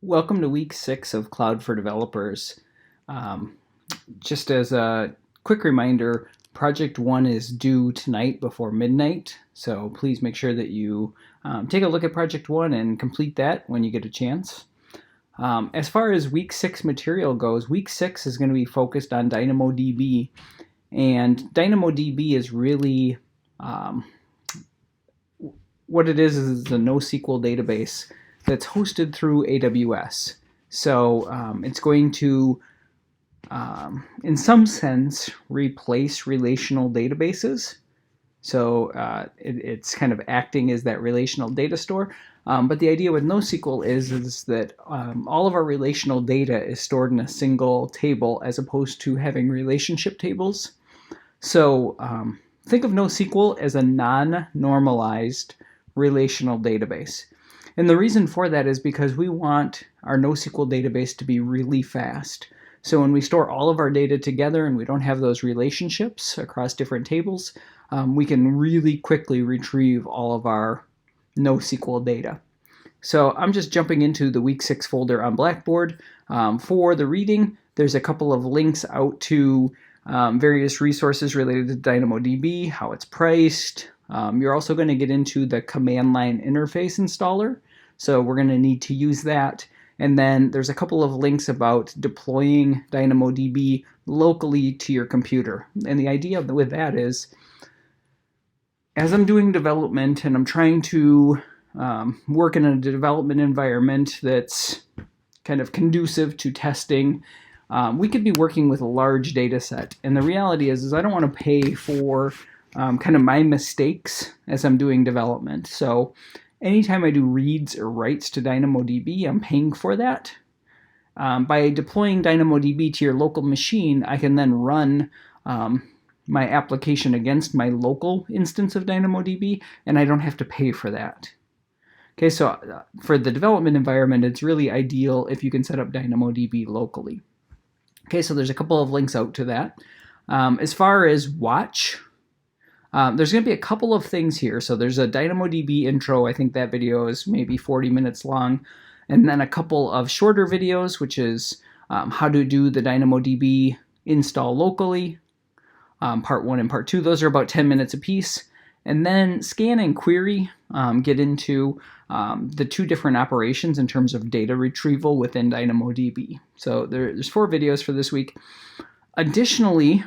Welcome to week 6 of Cloud for Developers. Um, just as a quick reminder, Project 1 is due tonight before midnight, so please make sure that you take a look at Project 1 and complete that when you get a chance. As far as week 6 material goes, week 6 is going to be focused on DynamoDB, and DynamoDB is really what it is a NoSQL database that's hosted through AWS. So it's going to, in some sense, replace relational databases. So it's kind of acting as that relational data store. But the idea with NoSQL is that all of our relational data is stored in a single table as opposed to having relationship tables. So think of NoSQL as a non-normalized relational database. And the reason for that is because we want our NoSQL database to be really fast. So when we store all of our data together and we don't have those relationships across different tables, we can really quickly retrieve all of our NoSQL data. So I'm just jumping into the week 6 folder on Blackboard. For the reading, there's a couple of links out to various resources related to DynamoDB, how it's priced. You're also going to get into the command line interface installer. So we're going to need to use that. And then there's a couple of links about deploying DynamoDB locally to your computer. And the idea with that is, as I'm doing development and I'm trying to work in a development environment that's kind of conducive to testing, we could be working with a large data set. And the reality is I don't want to pay for kind of my mistakes as I'm doing development. So anytime I do reads or writes to DynamoDB, I'm paying for that. By deploying DynamoDB to your local machine, I can then run my application against my local instance of DynamoDB, and I don't have to pay for that. Okay, so for the development environment, it's really ideal if you can set up DynamoDB locally. Okay, so there's a couple of links out to that. As far as watch, there's going to be a couple of things here. So there's a DynamoDB intro. I think that video is maybe 40 minutes long. And then a couple of shorter videos, which is how to do the DynamoDB install locally, part 1 and part 2. Those are about 10 minutes apiece. And then scan and query get into the 2 different operations in terms of data retrieval within DynamoDB. So there's 4 videos for this week. Additionally,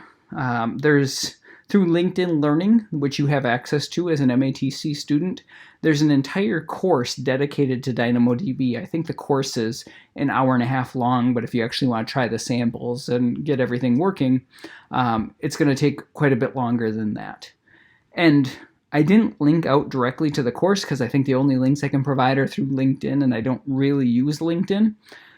there's through LinkedIn Learning, which you have access to as an MATC student, there's an entire course dedicated to DynamoDB. I think the course is an hour and a half long, but if you actually want to try the samples and get everything working, it's going to take quite a bit longer than that. And I didn't link out directly to the course because I think the only links I can provide are through LinkedIn, and I don't really use LinkedIn.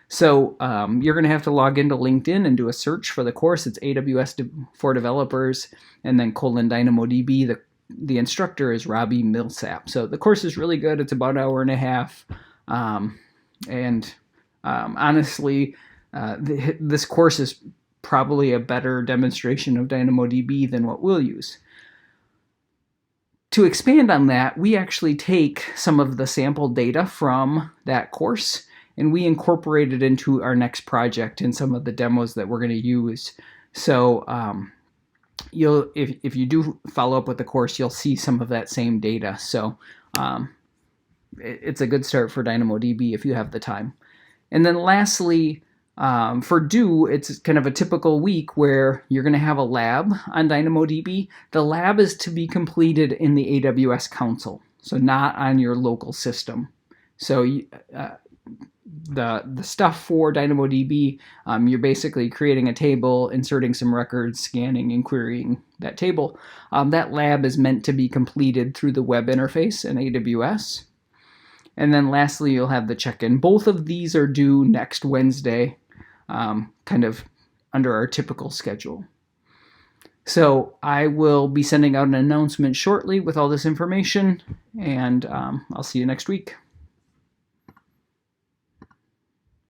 So you're going to have to log into LinkedIn and do a search for the course. It's AWS for Developers, and then :DynamoDB. The instructor is Robbie Millsap. So the course is really good. It's about an hour and a half. Honestly, this course is probably a better demonstration of DynamoDB than what we'll use. To expand on that, we actually take some of the sample data from that course and we incorporate it into our next project in some of the demos that we're going to use. So if you do follow up with the course, you'll see some of that same data. So it's a good start for DynamoDB if you have the time. And then lastly, for due, it's kind of a typical week where you're going to have a lab on DynamoDB. The lab is to be completed in the AWS console, so not on your local system. So the stuff for DynamoDB, you're basically creating a table, inserting some records, scanning and querying that table. That lab is meant to be completed through the web interface in AWS. And then lastly, you'll have the check-in. Both of these are due next Wednesday, kind of under our typical schedule. So I will be sending out an announcement shortly with all this information, and I'll see you next week.